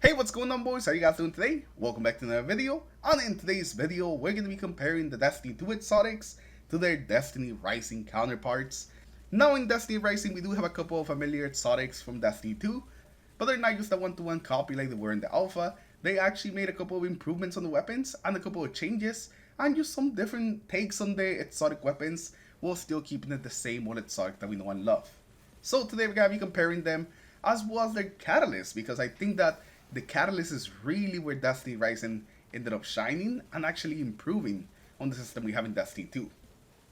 Hey, what's going on, boys? How you guys doing today? Welcome back to another video. And in today's video, we're going to be comparing the Destiny 2 exotics to their Destiny Rising counterparts. Now in Destiny Rising, we do have a couple of familiar exotics from Destiny 2, but they're not just a one-to-one copy like they were in the alpha. They actually made a couple of improvements on the weapons and a couple of changes, and just some different takes on the exotic weapons, while still keeping it the same old exotic that we know and love. So today we're going to be comparing them, as well as their catalyst, because I think that the catalyst is really where Destiny Rising ended up shining and actually improving on the system we have in Destiny 2.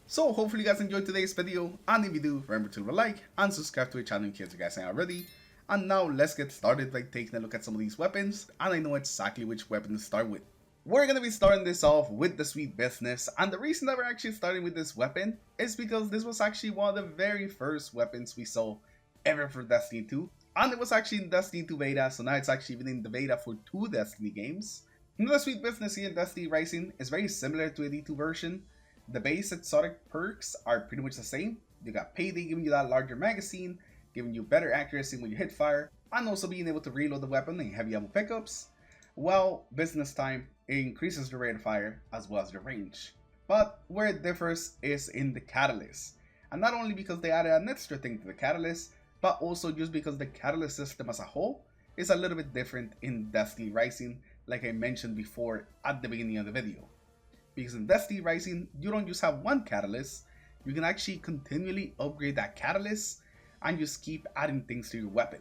So hopefully you guys enjoyed today's video, and if you do, remember to leave a like and subscribe to the channel in case you guys ain't already. And now let's get started by taking a look at some of these weapons, and I know exactly which weapon to start with. We're going to be starting this off with the Sweet Business, and the reason that we're actually starting with this weapon is because this was actually one of the very first weapons we saw ever for Destiny 2. And it was actually in Destiny 2 beta, so now it's actually been in the beta for 2 Destiny games. The Sweet Business here in Destiny Rising is very similar to a D2 version. The base exotic perks are pretty much the same. You got Payday giving you that larger magazine, giving you better accuracy when you hit fire, and also being able to reload the weapon in heavy ammo pickups. While Business Time, it increases the rate of fire as well as the range. But where it differs is in the catalyst. And not only because they added an extra thing to the catalyst, but also just because the catalyst system as a whole is a little bit different in Destiny Rising, like I mentioned before at the beginning of the video. Because in Destiny Rising, you don't just have one catalyst, you can actually continually upgrade that catalyst and just keep adding things to your weapon.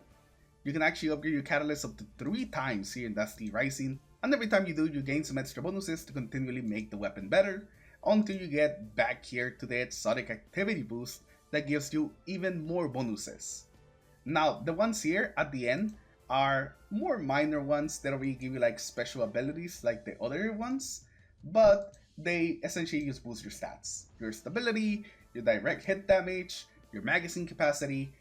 You can actually upgrade your catalyst up to 3 times here in Destiny Rising, and every time you do, you gain some extra bonuses to continually make the weapon better, until you get back here to the exotic activity boost that gives you even more bonuses. Now, the ones here at the end are more minor ones that don't really give you like special abilities like the other ones, but they essentially just boost your stats. Your stability, your direct hit damage, your magazine capacity,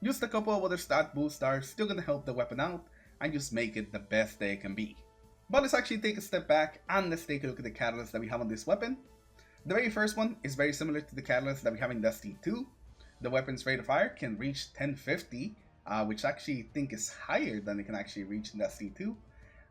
just a couple of other stat boosts are still going to help the weapon out and just make it the best that it can be. But let's actually take a step back and let's take a look at the catalyst that we have on this weapon. The very first one is very similar to the catalyst that we have in Destiny 2. The weapon's rate of fire can reach 1050, which I actually think is higher than it can actually reach in Destiny 2.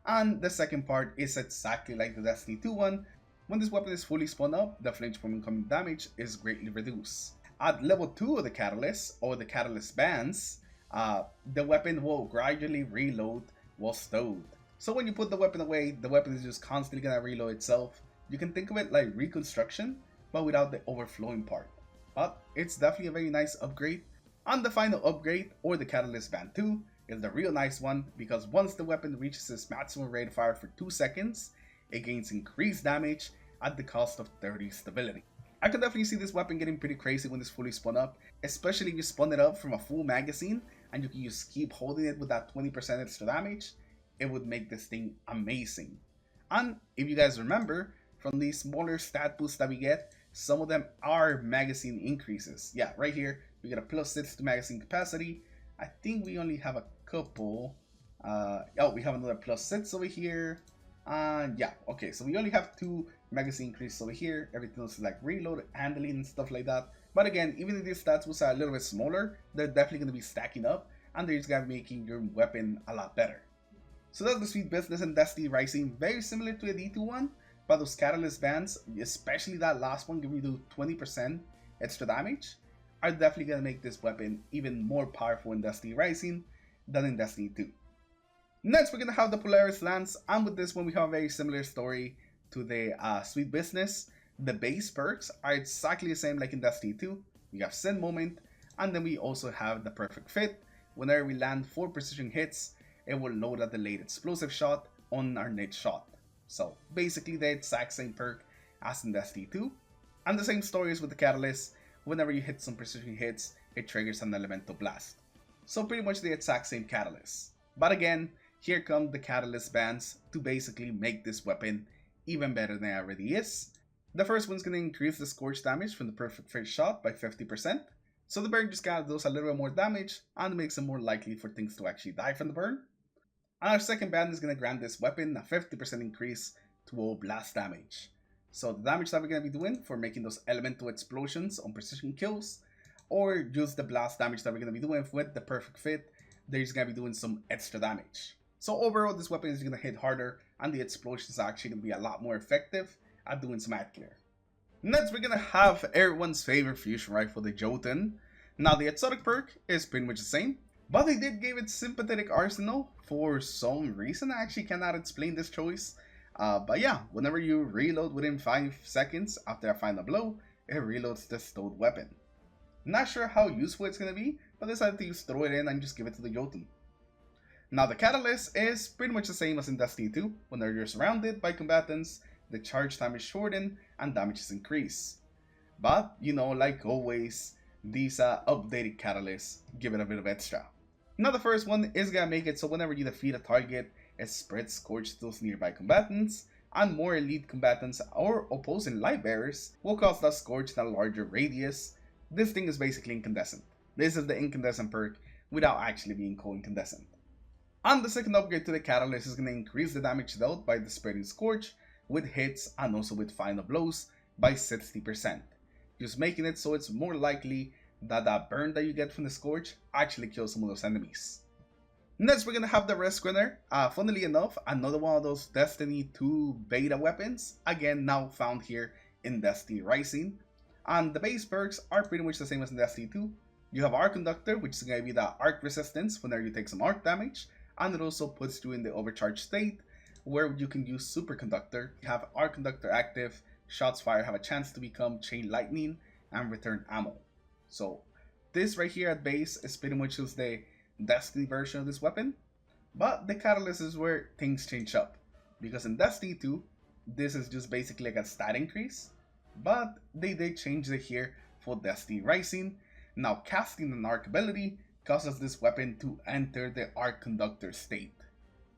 And the second part is exactly like the Destiny 2 one. When this weapon is fully spun up, the flinch from incoming damage is greatly reduced. At level 2 of the catalyst, or the catalyst bands, the weapon will gradually reload while stowed. So when you put the weapon away, the weapon is just constantly gonna reload itself. You can think of it like reconstruction, but without the overflowing part. But it's definitely a very nice upgrade. And the final upgrade, or the Catalyst Band 2, is the real nice one, because once the weapon reaches its maximum rate of fire for 2 seconds, it gains increased damage at the cost of 30 stability. I can definitely see this weapon getting pretty crazy when it's fully spun up, especially if you spun it up from a full magazine and you can just keep holding it with that 20% extra damage. It would make this thing amazing. And if you guys remember, from these smaller stat boosts that we get, some of them are magazine increases. Yeah, right here, we get a +6 to magazine capacity. I think we only have a couple. Oh, we have another +6 over here. And yeah, okay, so we only have 2 magazine increases over here. Everything else is like reload, handling, and stuff like that. But again, even if these stats boosts are a little bit smaller, they're definitely going to be stacking up, and they're just going to be making your weapon a lot better. So that's the Sweet Business in Destiny Rising. Very similar to a D2 one. But those catalyst bands, especially that last one giving you 20% extra damage, are definitely going to make this weapon even more powerful in Destiny Rising than in Destiny 2. Next, we're going to have the Polaris Lance, and with this one we have a very similar story to the Sweet Business. The base perks are exactly the same like in Destiny 2. We have Send Moment, and then we also have the Perfect Fit. Whenever we land 4 precision hits, it will load a delayed explosive shot on our next shot. So basically the exact same perk as in Destiny 2. And the same story is with the Catalyst. Whenever you hit some precision hits, it triggers an elemental blast. So pretty much the exact same Catalyst. But again, here come the Catalyst bands to basically make this weapon even better than it already is. The first one's going to increase the scorch damage from the Perfect Fit shot by 50%. So the burn just kind of does a little bit more damage and makes it more likely for things to actually die from the burn. And our second band is going to grant this weapon a 50% increase to all blast damage. So the damage that we're going to be doing for making those elemental explosions on precision kills, or just the blast damage that we're going to be doing with the Perfect Fit, they're just going to be doing some extra damage. So overall, this weapon is going to hit harder, and the explosions are actually going to be a lot more effective at doing some ad clear. Next, we're going to have everyone's favorite fusion rifle, the Jotun. Now, the exotic perk is pretty much the same, but they did give it sympathetic arsenal for some reason. I actually cannot explain this choice. But yeah, whenever you reload within 5 seconds after a final blow, it reloads the stowed weapon. Not sure how useful it's going to be, but decided to just throw it in and just give it to the Jotun. Now the catalyst is pretty much the same as in Destiny 2. Whenever you're surrounded by combatants, the charge time is shortened and damage is increased. But, you know, like always, these updated catalysts give it a bit of extra. Now the first one is going to make it so whenever you defeat a target, it spreads Scorch to those nearby combatants, and more elite combatants or opposing light bearers will cause that Scorch in a larger radius. This thing is basically incandescent. This is the incandescent perk without actually being co-incandescent. And the second upgrade to the catalyst is going to increase the damage dealt by the spreading Scorch with hits and also with final blows by 60%. Just making it so it's more likely that that burn that you get from the Scorch actually kills some of those enemies. Next, we're going to have the Rescuer. Funnily enough, another one of those Destiny 2 beta weapons, again now found here in Destiny Rising. And the base perks are pretty much the same as in Destiny 2. You have Arc Conductor, which is going to be the arc resistance whenever you take some arc damage, and it also puts you in the overcharged state where you can use Superconductor. You have Arc Conductor active, shots fired have a chance to become Chain Lightning and return ammo. So this right here at base is pretty much just the Destiny version of this weapon, but the catalyst is where things change up, because in Destiny 2 this is just basically like a stat increase, but they did change it here for Destiny Rising. Now casting an arc ability causes this weapon to enter the Arc Conductor state,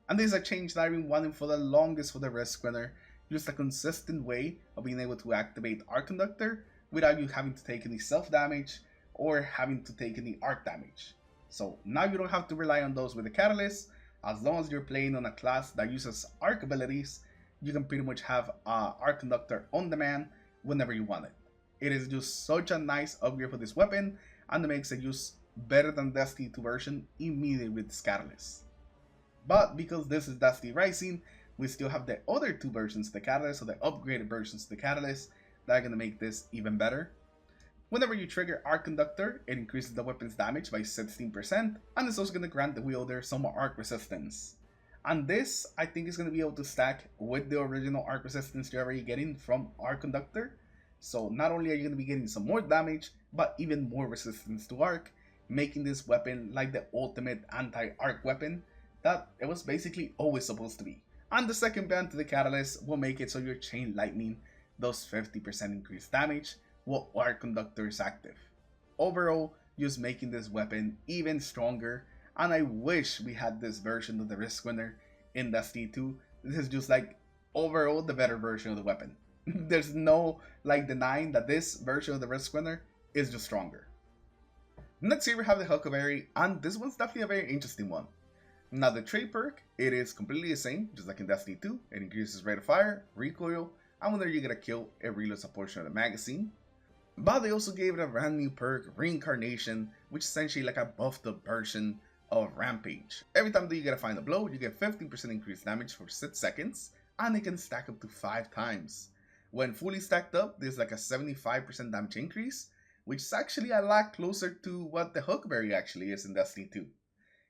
and this is a change that I've been wanting for the longest for the Rescuer, just a consistent way of being able to activate Arc Conductor without you having to take any self damage or having to take any arc damage. So now you don't have to rely on those with the catalyst. As long as you're playing on a class that uses arc abilities, you can pretty much have Arc Conductor on demand whenever you want it. It is just such a nice upgrade for this weapon, and it makes it use better than Destiny 2 version immediately with this catalyst. But because this is Destiny Rising, we still have the other two versions of the catalyst, so the upgraded versions of the catalyst, that are going to make this even better. Whenever you trigger Arc Conductor, it increases the weapon's damage by 16%, and it's also going to grant the wielder some more arc resistance. And this, I think, is going to be able to stack with the original arc resistance you're already getting from Arc Conductor. So not only are you going to be getting some more damage, but even more resistance to arc, making this weapon like the ultimate anti-arc weapon that it was basically always supposed to be. And the second band to the catalyst will make it so your Chain Lightning does 50% increased damage while Arc Conductor is active. Overall, just making this weapon even stronger, and I wish we had this version of the Rescuer in Destiny 2. This is just like overall the better version of the weapon. There's no like denying that this version of the Rescuer is just stronger. Next here we have the Huckleberry, and this one's definitely a very interesting one. Now the trade perk, it is completely the same, just like in Destiny 2. It increases rate of fire, recoil, and whenever you get a kill, it reloads a portion of the magazine. But they also gave it a brand new perk, Reincarnation, which is essentially like a buffed up version of Rampage. Every time that you get a final blow, you get 15% increased damage for 6 seconds, and it can stack up to 5 times. When fully stacked up, there's like a 75% damage increase, which is actually a lot closer to what the Huckleberry actually is in Destiny 2.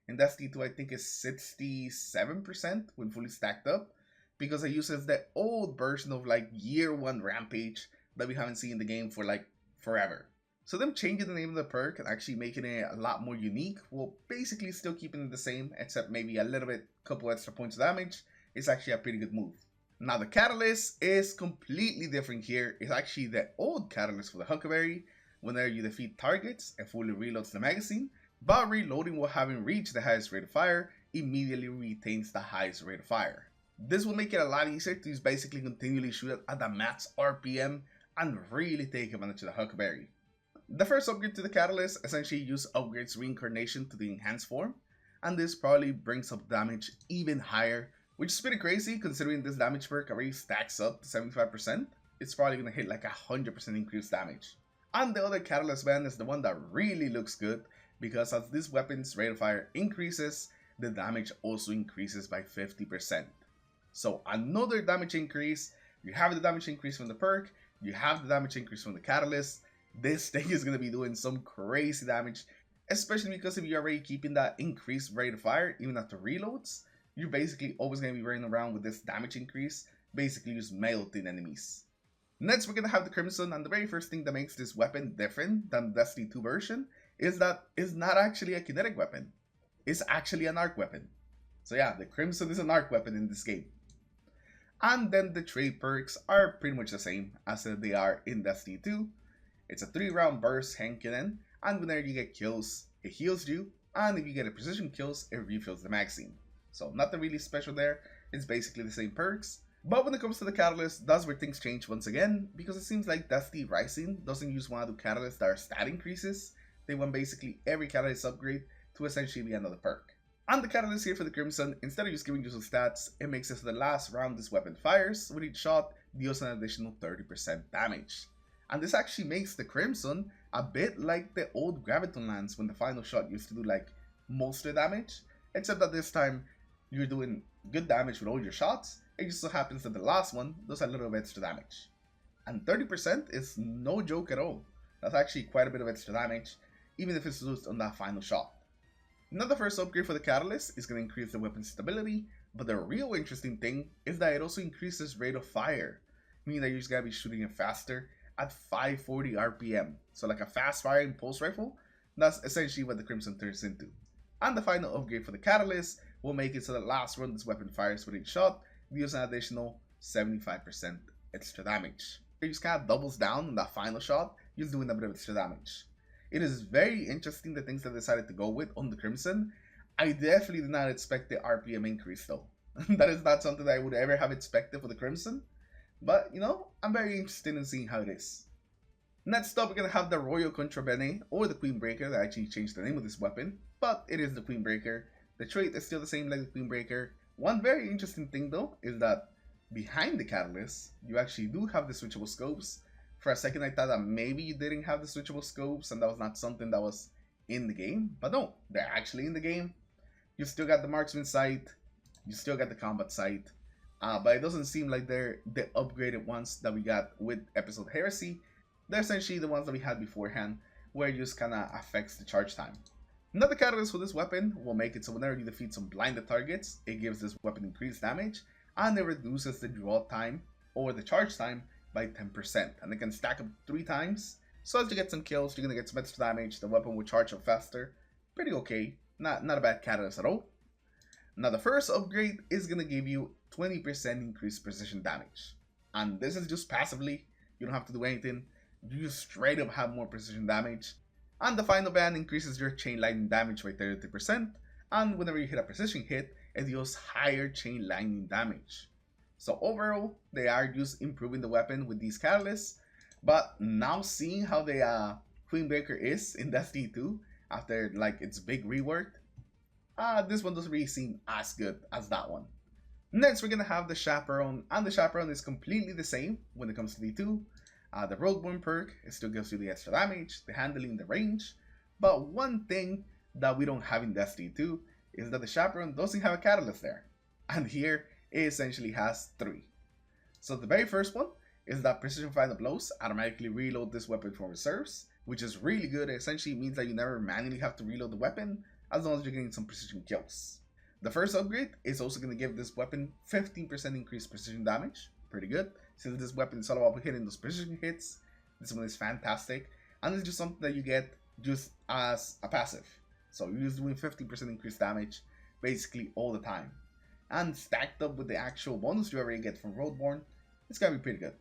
In Destiny 2, I think it's 67% when fully stacked up, because it uses the old version of like Year 1 Rampage that we haven't seen in the game for like forever. So them changing the name of the perk and actually making it a lot more unique, while basically still keeping it the same, except maybe a little bit, couple extra points of damage, is actually a pretty good move. Now the catalyst is completely different here. It's actually the old catalyst for the Huckleberry. Whenever you defeat targets, it fully reloads the magazine, but reloading while having reached the highest rate of fire immediately retains the highest rate of fire. This will make it a lot easier to just basically continually shoot at the max RPM and really take advantage of the Huckleberry. The first upgrade to the catalyst essentially upgrades Reincarnation to the enhanced form, and this probably brings up damage even higher, which is pretty crazy considering this damage perk already stacks up to 75%. It's probably going to hit like 100% increased damage. And the other catalyst band is the one that really looks good, because as this weapon's rate of fire increases, the damage also increases by 50%. So another damage increase. You have the damage increase from the perk, you have the damage increase from the catalyst. This thing is going to be doing some crazy damage, especially because if you're already keeping that increased rate of fire, even after reloads, you're basically always going to be running around with this damage increase, basically just melting enemies. Next, we're going to have the Crimson, and the very first thing that makes this weapon different than the Destiny 2 version is that it's not actually a kinetic weapon. It's actually an arc weapon. So yeah, the Crimson is an arc weapon in this game. And then the trade perks are pretty much the same as they are in Destiny 2. It's a 3-round burst hand cannon, and whenever you get kills, it heals you, and if you get a precision kills, it refills the magazine. So nothing really special there, it's basically the same perks. But when it comes to the catalyst, that's where things change once again, because it seems like Destiny Rising doesn't use one of the catalysts that are stat increases. They want basically every catalyst upgrade to essentially be another perk. And the catalyst here for the Crimson, instead of just giving you some stats, it makes it so the last round this weapon fires, with each shot, deals an additional 30% damage. And this actually makes the Crimson a bit like the old Graviton Lance when the final shot used to do like most of the damage, except that this time you're doing good damage with all your shots. It just so happens that the last one does a little bit extra damage. And 30% is no joke at all. That's actually quite a bit of extra damage, even if it's used on that final shot. Now the first upgrade for the Catalyst is going to increase the weapon's stability, but the real interesting thing is that it also increases rate of fire, meaning that you're just going to be shooting it faster at 540 RPM. So like a fast firing pulse rifle, that's essentially what the Crimson turns into. And the final upgrade for the Catalyst will make it so that last run this weapon fires with each shot, deals an additional 75% extra damage. It just kind of doubles down on that final shot, just doing a bit of extra damage. It is very interesting the things they decided to go with on the Crimson. I definitely did not expect the RPM increase though. That is not something that I would ever have expected for the Crimson. But, you know, I'm very interested in seeing how it is. Next up, we're going to have the Royal Contrabene, or the Queen Breaker. They actually changed the name of this weapon, but it is the Queen Breaker. The trait is still the same like the Queen Breaker. One very interesting thing though, is that behind the Catalyst, you actually do have the switchable scopes. For a second I thought that maybe you didn't have the switchable scopes and that was not something that was in the game, but no, they're actually in the game. You still got the marksman sight, you still got the combat sight, but it doesn't seem like they're the upgraded ones that we got with Episode Heresy. They're essentially the ones that we had beforehand, where it just kind of affects the charge time. Another catalyst for this weapon will make it so whenever you defeat some blinded targets, it gives this weapon increased damage, and it reduces the draw time or the charge time by 10%, and it can stack up 3 times. So as you get some kills, you're gonna get some extra damage, the weapon will charge up faster. Pretty okay, not a bad catalyst at all. Now the first upgrade is gonna give you 20% increased precision damage. And this is just passively, you don't have to do anything, you just straight up have more precision damage. And the final band increases your chain lightning damage by 30%, and whenever you hit a precision hit, it deals higher chain lightning damage. So overall, they are just improving the weapon with these catalysts, but now seeing how the Queen Breaker is in Destiny 2, after like its big rework, this one doesn't really seem as good as that one. Next, we're gonna have the Chaperone, and the Chaperone is completely the same when it comes to D2. The Roadborne perk, it still gives you the extra damage, the handling, the range, but one thing that we don't have in Destiny 2 is that the Chaperone doesn't have a catalyst there, and here it essentially has 3. So the very first one is that Precision Final Blows automatically reload this weapon from reserves, which is really good. It essentially means that you never manually have to reload the weapon as long as you're getting some precision kills. The first upgrade is also going to give this weapon 15% increased precision damage, pretty good. Since this weapon is all about hitting those precision hits, this one is fantastic, and it's just something that you get just as a passive. So you're just doing 15% increased damage basically all the time. And stacked up with the actual bonus you already get from Roadborne, it's gonna be pretty good.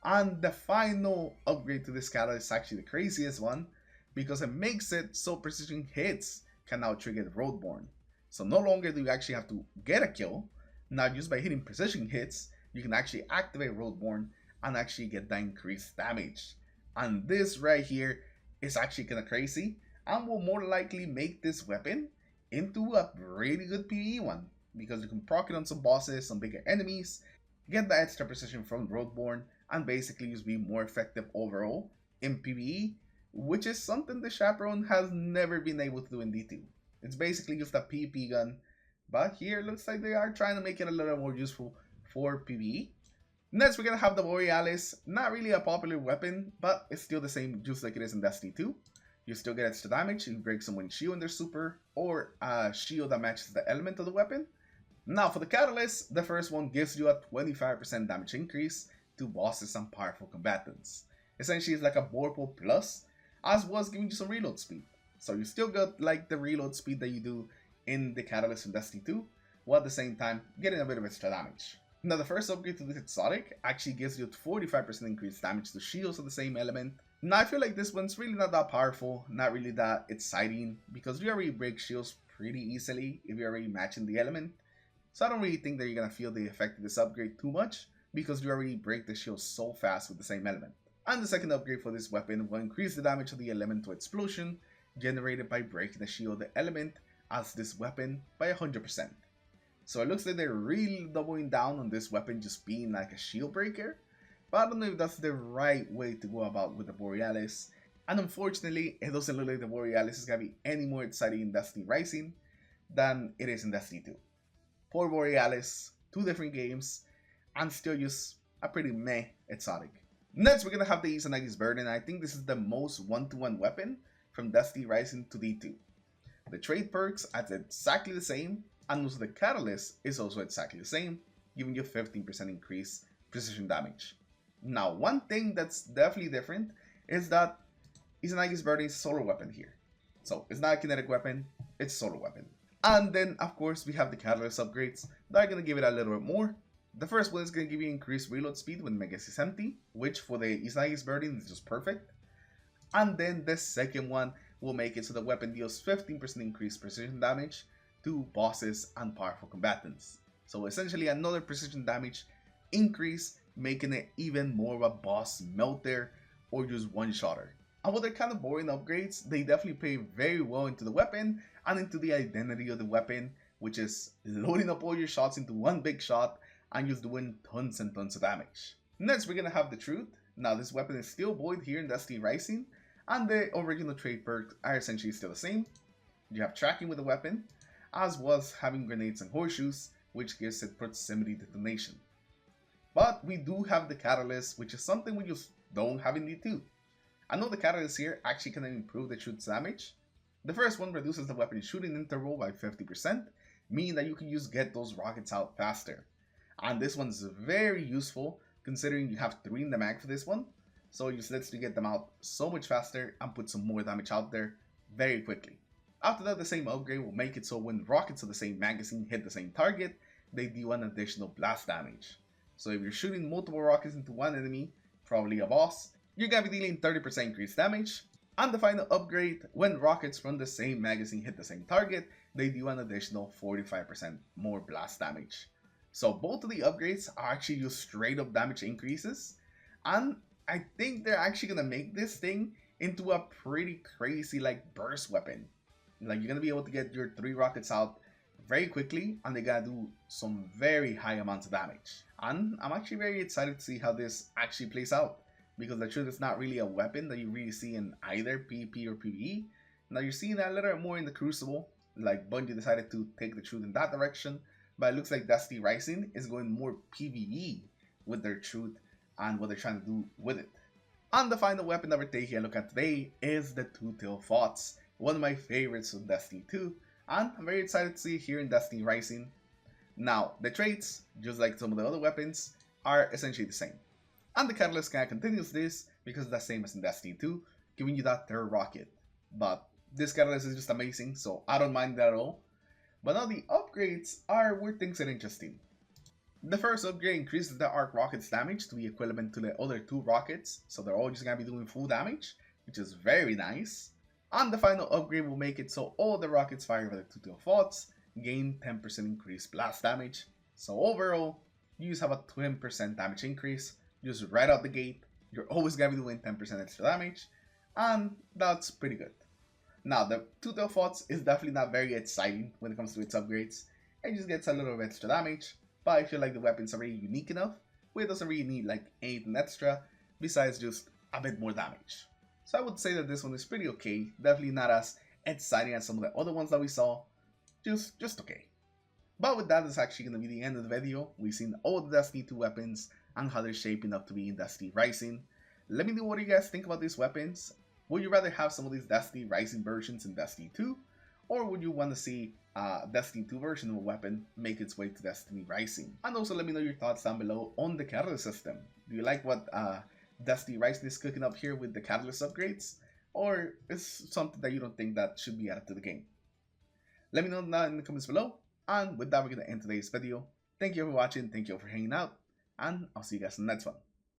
And the final upgrade to this catalyst is actually the craziest one, because it makes it so precision hits can now trigger the Roadborne. So no longer do you actually have to get a kill, now just by hitting precision hits, you can actually activate Roadborne and actually get that increased damage. And this right here is actually kinda crazy, and will more likely make this weapon into a really good PvE one, because you can proc it on some bosses, some bigger enemies, get the extra precision from Roadborne, and basically just be more effective overall in PvE, which is something the Chaperone has never been able to do in D2. It's basically just a PP gun, but here it looks like they are trying to make it a little more useful for PvE. Next, we're gonna have the Borealis. Not really a popular weapon, but it's still the same just like it is in Destiny 2. You still get extra damage if you break someone's shield in their super, or a shield that matches the element of the weapon. Now for the Catalyst, the first one gives you a 25% damage increase to bosses and powerful combatants. Essentially it's like a Vorpal plus, as well as giving you some reload speed. So you still got like the reload speed that you do in the Catalyst in Destiny 2, while at the same time getting a bit of extra damage. Now the first upgrade to this exotic actually gives you 45% increased damage to shields of the same element. Now I feel like this one's really not that powerful, not really that exciting, because you already break shields pretty easily if you're already matching the element. So I don't really think that you're gonna feel the effect of this upgrade too much, because you already break the shield so fast with the same element. And the second upgrade for this weapon will increase the damage of the elemental explosion generated by breaking the shield of the element as this weapon by 100%. So it looks like they're really doubling down on this weapon just being like a shield breaker, but I don't know if that's the right way to go about with the Borealis. And unfortunately, it doesn't look like the Borealis is gonna be any more exciting in Destiny Rising than it is in Destiny 2. Poor Borealis, 2 different games, and still just a pretty meh exotic. Next, we're gonna have the Izanagi's Burden. I think this is the most one-to-one weapon from Destiny Rising to D2. The trade perks are exactly the same, and also the Catalyst is also exactly the same, giving you 15% increase precision damage. Now, one thing that's definitely different is that Izanagi's Burden is a solar weapon here. So it's not a kinetic weapon, it's a solar weapon. And then, of course, we have the Catalyst upgrades that are going to give it a little bit more. The first one is going to give you increased reload speed when Megas is empty, which for the Izanagi's Burden is just perfect. And then the second one will make it so the weapon deals 15% increased precision damage to bosses and powerful combatants. So essentially another precision damage increase, making it even more of a boss melter or just one-shotter. And while they're kind of boring upgrades, they definitely play very well into the weapon and into the identity of the weapon, which is loading up all your shots into one big shot and just doing tons and tons of damage. Next, we're gonna have the Truth. Now this weapon is still void here in Destiny Rising, and the original trade perks are essentially still the same. You have tracking with the weapon, as well as having grenades and horseshoes, which gives it proximity detonation. But we do have the Catalyst, which is something we just don't have in D2. I know the Catalyst here actually can improve the Truth's damage. The first one reduces the weapon shooting interval by 50%, meaning that you can just get those rockets out faster. And this one's very useful considering you have 3 in the mag for this one, so it just lets you get them out so much faster and put some more damage out there very quickly. After that, the same upgrade will make it so when rockets of the same magazine hit the same target, they do an additional blast damage. So if you're shooting multiple rockets into one enemy, probably a boss, you're gonna be dealing 30% increased damage. And the final upgrade, when rockets from the same magazine hit the same target, they do an additional 45% more blast damage. So both of the upgrades are actually just straight up damage increases, and I think they're actually gonna make this thing into a pretty crazy like burst weapon. Like you're gonna be able to get your 3 rockets out very quickly, and they gotta do some very high amounts of damage. And I'm actually very excited to see how this actually plays out, because the Truth is not really a weapon that you really see in either PvP or PvE. Now you're seeing that a little more in the Crucible, like Bungie decided to take the Truth in that direction, but it looks like Destiny Rising is going more PvE with their Truth and what they're trying to do with it. And the final weapon that we're taking a look at today is the Two-Tailed Fox, one of my favorites of Destiny 2, and I'm very excited to see it here in Destiny Rising. Now, the traits, just like some of the other weapons, are essentially the same. And the Catalyst kind of continues this because it's the same as in Destiny 2, giving you that 3rd rocket. But this Catalyst is just amazing, so I don't mind that at all. But now the upgrades are where things are interesting. The first upgrade increases the arc rocket's damage to be equivalent to the other 2 rockets, so they're all just gonna be doing full damage, which is very nice. And the final upgrade will make it so all the rockets fired by the Two-Tailed Fox gain 10% increased blast damage. So overall, you just have a 20% damage increase, just right out the gate. You're always gonna be doing 10% extra damage, and that's pretty good. Now, the Two-Tailed Fox is definitely not very exciting when it comes to its upgrades. It just gets a little bit extra damage, but I feel like the weapon's already unique enough where it doesn't really need like anything extra besides just a bit more damage. So I would say that this one is pretty okay, definitely not as exciting as some of the other ones that we saw. Just okay. But with that, it's actually going to be the end of the video. We've seen all the Destiny 2 weapons and how they're shaping up to be in Destiny Rising. Let me know what you guys think about these weapons. Would you rather have some of these Destiny Rising versions in Destiny 2? Or would you want to see a Destiny 2 version of a weapon make its way to Destiny Rising? And also let me know your thoughts down below on the catalyst system. Do you like what Destiny Rising is cooking up here with the catalyst upgrades? Or is something that you don't think that should be added to the game? Let me know that in the comments below. And with that, we're going to end today's video. Thank you for watching, thank you for hanging out, and I'll see you guys in the next one.